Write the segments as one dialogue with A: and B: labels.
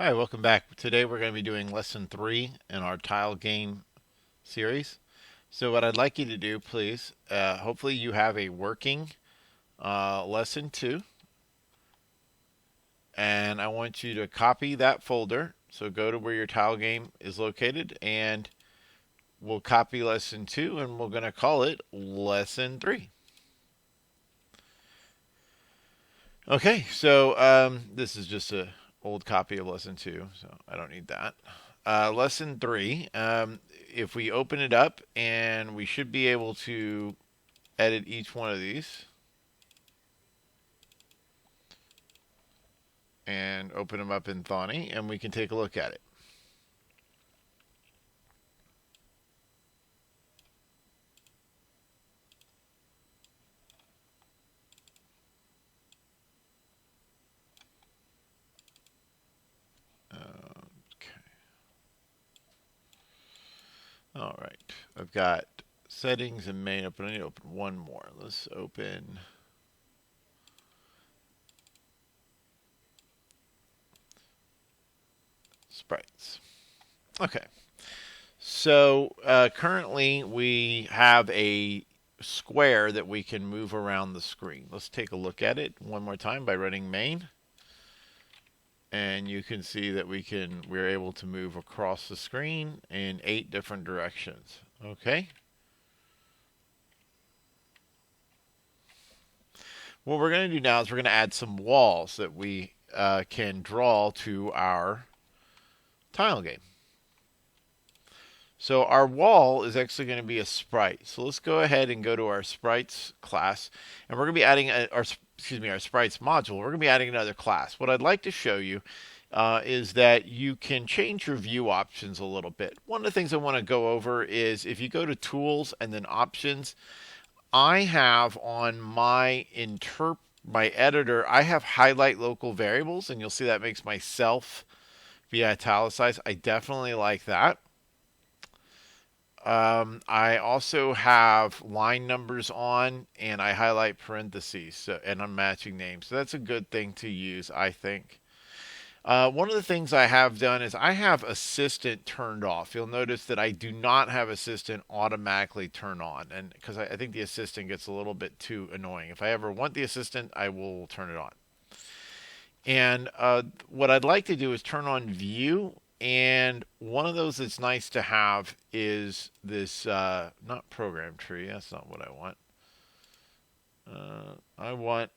A: Hi, welcome back. Today we're going to be doing lesson 3 in our tile game series. So what I'd like you to do, please, hopefully you have a working lesson 2, and I want you to copy that folder. So go to where your tile game is located, and we'll copy lesson 2, and we're going to call it lesson 3. Okay, so this is just a old copy of lesson 2, so I don't need that. Lesson 3, if we open it up, and we should be able to edit each one of these and open them up in Thonny, and we can take a look at it. Okay. All right. I've got settings and main open. I need to open one more. Let's open sprites. Okay. So currently we have a square that we can move around the screen. Let's take a look at it one more time by running main. And you can see that we're able to move across the screen in 8 different directions. Okay. What we're going to do now is we're going to add some walls that we can draw to our tile game. So our wall is actually going to be a sprite. So let's go ahead and go to our sprites class, and we're going to be adding our sprites module. We're going to be adding another class. What I'd like to show you is that you can change your view options a little bit. One of the things I want to go over is if you go to tools and then options, I have on my editor, I have highlight local variables, and you'll see that makes my self be italicized. I definitely like that. I also have line numbers on, and I highlight parentheses, and I'm matching names. So that's a good thing to use, I think. One of the things I have done is I have assistant turned off. You'll notice that I do not have assistant automatically turn on, and because I think the assistant gets a little bit too annoying. If I ever want the assistant, I will turn it on. And what I'd like to do is turn on view. And one of those that's nice to have is this, not program tree. That's not what I want. I want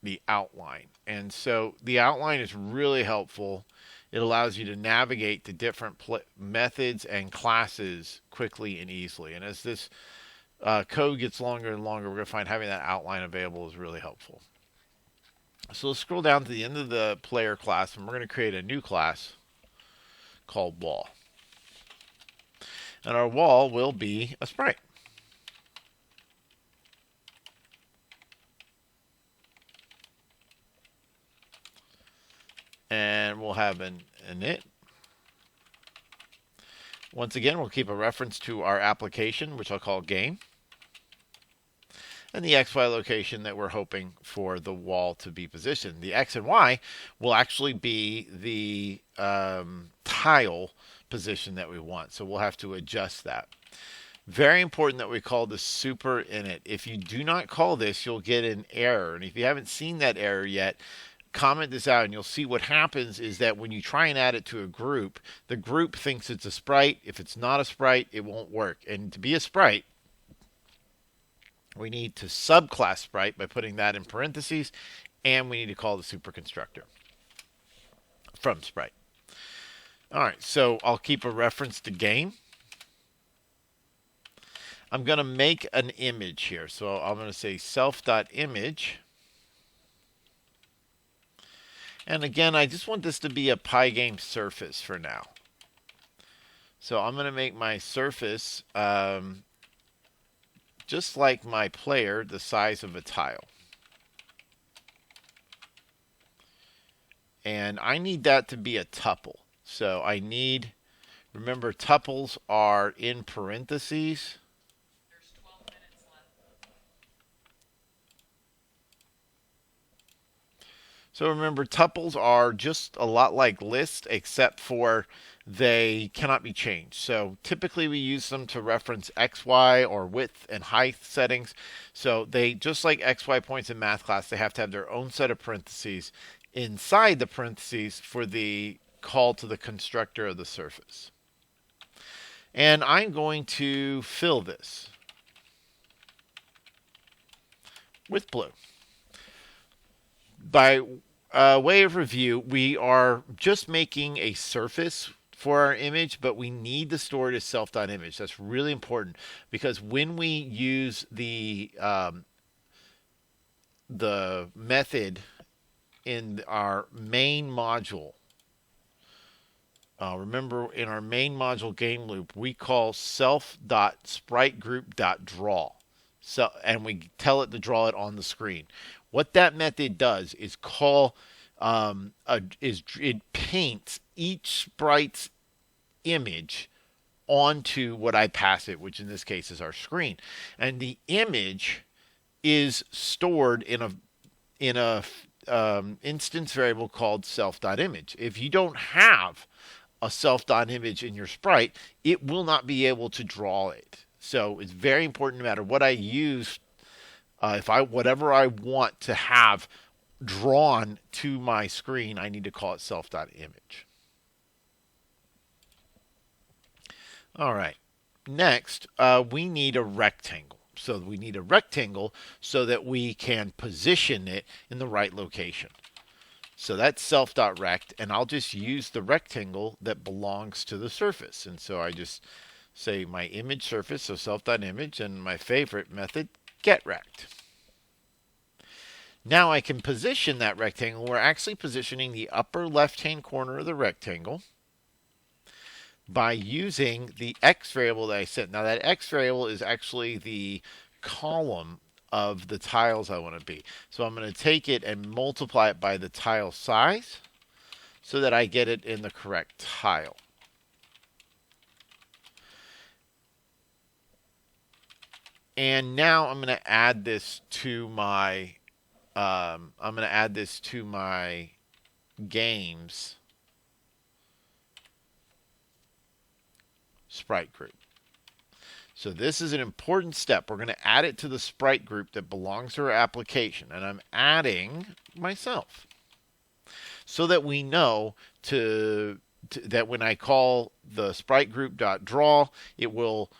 A: the outline. And so the outline is really helpful. It allows you to navigate to different methods and classes quickly and easily. And as this code gets longer and longer, we're going to find having that outline available is really helpful. So let's scroll down to the end of the player class, and we're going to create a new class called wall. And our wall will be a sprite. And we'll have an init. Once again, we'll keep a reference to our application, which I'll call game, and the XY location that we're hoping for the wall to be positioned. The X and Y will actually be the tile position that we want. So we'll have to adjust that. Very important that we call this super init. If you do not call this, you'll get an error. And if you haven't seen that error yet, comment this out, and you'll see what happens is that when you try and add it to a group, the group thinks it's a sprite. If it's not a sprite, it won't work. And to be a sprite, we need to subclass sprite by putting that in parentheses, and we need to call the super constructor from sprite. All right, so I'll keep a reference to game. I'm going to make an image here. So I'm going to say self.image. And again, I just want this to be a Pygame surface for now. So I'm going to make my surface just like my player, the size of a tile. And I need that to be a tuple. So I need, remember, tuples are in parentheses.
B: There's 12 minutes left.
A: So remember, tuples are just a lot like lists, except for they cannot be changed. So typically we use them to reference XY or width and height settings. So they, just like XY points in math class, they have to have their own set of parentheses inside the parentheses for the call to the constructor of the surface. And I'm going to fill this with blue. By way of review, we are just making a surface for our image, but we need to store it as self.image. That's really important, because when we use the method in our main module, remember, in our main module game loop, we call self.spriteGroup.draw. So, and we tell it to draw it on the screen. What that method does is it paints each sprite's image onto what I pass it, which in this case is our screen. And the image is stored in a instance variable called self.image. If you don't have a self.image in your sprite, it will not be able to draw it. So it's very important, no matter what I use, whatever I want to have drawn to my screen, I need to call it self.image. All right. Next, we need a rectangle. So we need a rectangle so that we can position it in the right location. So that's self.rect, and I'll just use the rectangle that belongs to the surface. And so I just say my image surface, so self.image, and my favorite method, getRect. Now I can position that rectangle. We're actually positioning the upper left-hand corner of the rectangle by using the X variable that I set. Now that X variable is actually the column of the tiles I want to be. So I'm going to take it and multiply it by the tile size so that I get it in the correct tile. And now I'm going to add this to my games sprite group. So this is an important step. We're going to add it to the sprite group that belongs to our application, and I'm adding myself so that we know that when I call the sprite group.draw, it will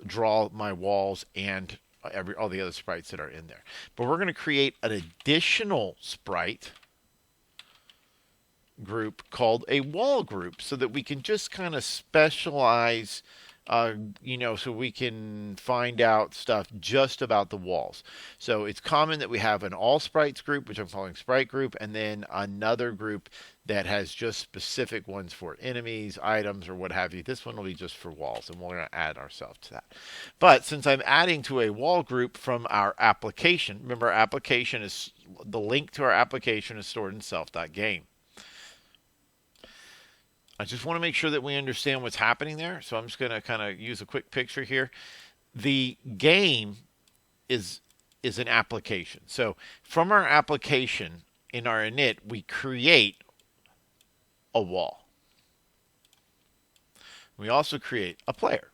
A: draw my walls and all the other sprites that are in there. But we're going to create an additional sprite group called a wall group so that we can just kind of specialize, so we can find out stuff just about the walls. So it's common that we have an all sprites group, which I'm calling sprite group, and then another group that has just specific ones for enemies, items, or what have you. This one will be just for walls, and we're going to add ourselves to that. But since I'm adding to a wall group from our application, remember, our application is the link to our application is stored in self.game. I just want to make sure that we understand what's happening there. So I'm just going to kind of use a quick picture here. The game is an application. So from our application in our init, we create a wall. We also create a player.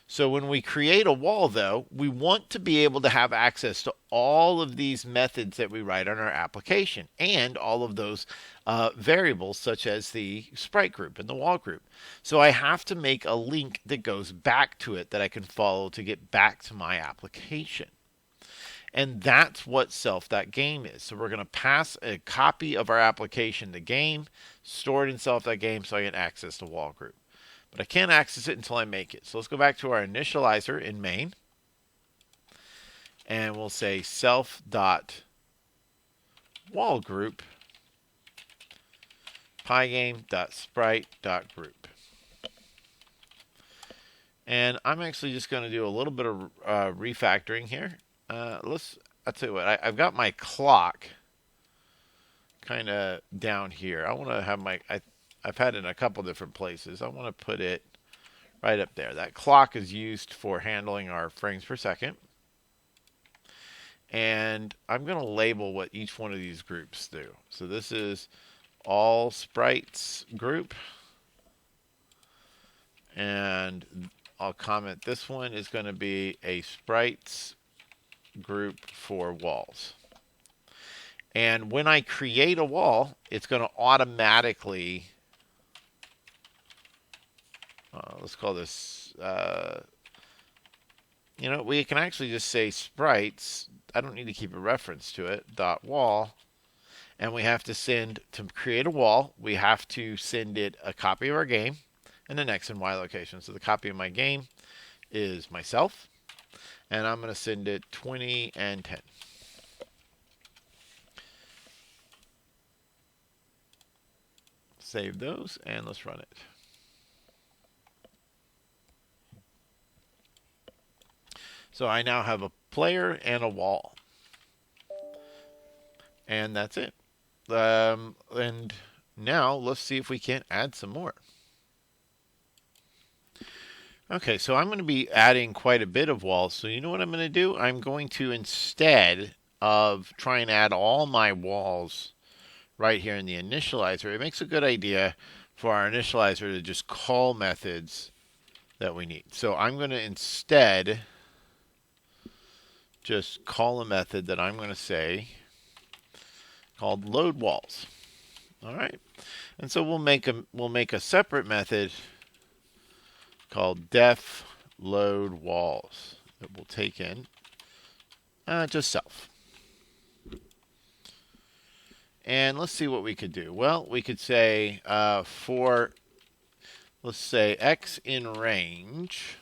A: So when we create a wall, though, we want to be able to have access to all of these methods that we write on our application and all of those variables, such as the sprite group and the wall group. So I have to make a link that goes back to it that I can follow to get back to my application. And that's what self.game is. So we're going to pass a copy of our application to game, store it in self.game so I can access the wall group. But I can't access it until I make it. So let's go back to our initializer in main. And we'll say self.wallGroup pygame.sprite.group. And I'm actually just going to do a little bit of refactoring here. I'll tell you what, I've got my clock kind of down here. I want to have I've had it in a couple different places. I want to put it right up there. That clock is used for handling our frames per second. And I'm going to label what each one of these groups do. So this is all sprites group. And I'll comment this one is going to be a sprites group for walls. And when I create a wall, it's going to automatically, let's call this, we can actually just say sprites. I don't need to keep a reference to it, dot wall. And we have to send, to create a wall, we have to send it a copy of our game and an X and Y location. So the copy of my game is myself. And I'm going to send it 20 and 10. Save those and let's run it. So I now have a player and a wall. And that's it. And now let's see if we can't add some more. Okay, so I'm going to be adding quite a bit of walls. So you know what I'm going to do? I'm going to, instead of trying to add all my walls right here in the initializer, it makes a good idea for our initializer to just call methods that we need. So I'm going to instead just call a method that I'm going to say called load walls. All right, and so we'll make a separate method called def load walls that will take in just self. And let's see what we could do. Well, we could say for, let's say x in range.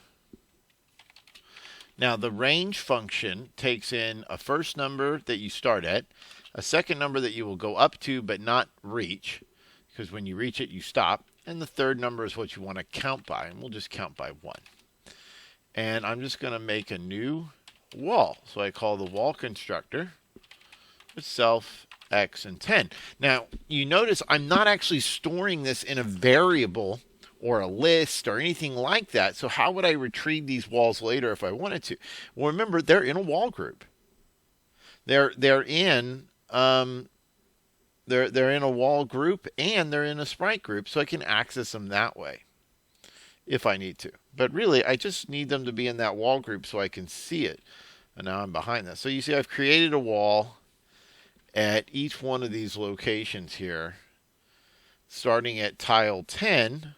A: Now the range function takes in a first number that you start at, a second number that you will go up to but not reach, because when you reach it you stop, and the third number is what you want to count by, and we'll just count by 1. And I'm just going to make a new wall. So I call the wall constructor with self, x, and 10. Now you notice I'm not actually storing this in a variable or a list or anything like that. So how would I retrieve these walls later if I wanted to? Well, remember, they're in a wall group. They're in they're in a wall group and they're in a sprite group, so I can access them that way if I need to. But really, I just need them to be in that wall group so I can see it. And now I'm behind that. So you see I've created a wall at each one of these locations here, starting at tile 10,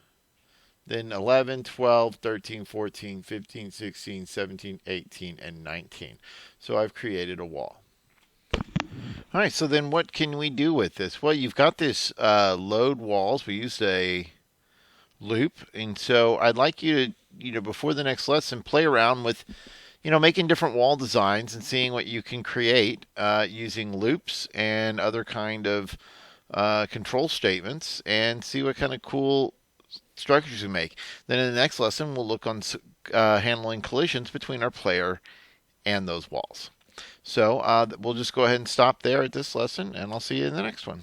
A: then 11, 12, 13, 14, 15, 16, 17, 18, and 19. So I've created a wall. All right, so then what can we do with this? Well, you've got this load walls. We used a loop, and so I'd like you to, before the next lesson, play around with, making different wall designs and seeing what you can create using loops and other kind of control statements, and see what kind of cool structures you make. Then in the next lesson, we'll look on handling collisions between our player and those walls. So we'll just go ahead and stop there at this lesson, and I'll see you in the next one.